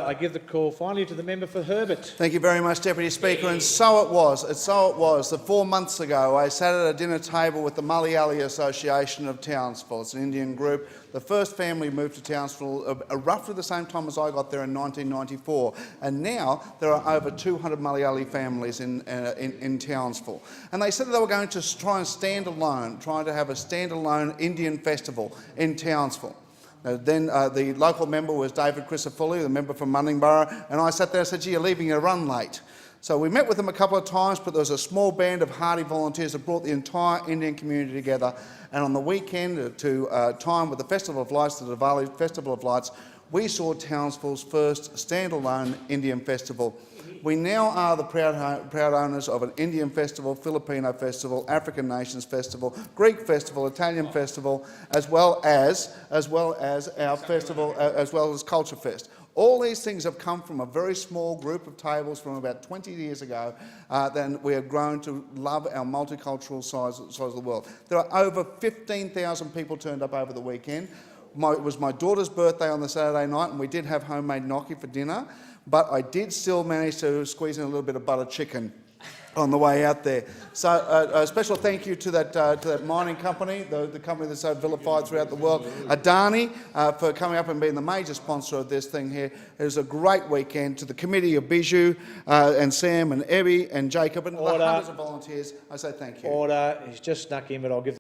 I give the call finally to the member for Herbert. Thank you very much, Deputy Speaker. And so it was that 4 months ago I sat at a dinner table with the Malayali Association of Townsville. It's an Indian group. The first family moved to Townsville roughly the same time as I got there in 1994. And now there are over 200 Malayali families in Townsville. And they said that they were going to try and trying to have a standalone Indian festival in Townsville. Then the local member was David Crisafulli, the member from Munningborough, and I sat there and said, gee, you're leaving your run late. So we met with them a couple of times, but there was a small band of hardy volunteers that brought the entire Indian community together. And on the weekend, to time with the Festival of Lights, the Diwali Festival of Lights, we saw Townsville's first standalone Indian festival. We now are the proud owners of an Indian festival, Filipino festival, African Nations festival, Greek festival, Italian festival, as well as our festival, as well as Culture Fest. All these things have come from a very small group of tables from about 20 years ago. Then we have grown to love our multicultural size of the world. There are over 15,000 people turned up over the weekend. It was my daughter's birthday on the Saturday night, and we did have homemade gnocchi for dinner, but I did still manage to squeeze in a little bit of butter chicken on the way out there. So a special thank you to that mining company, the company that's so vilified throughout the world, Adani, for coming up and being the major sponsor of this thing here. It was a great weekend. To the committee of Bijou and Sam and Evie and Jacob and the hundreds of volunteers, I say thank you. Order. He's just snuck in, but I'll give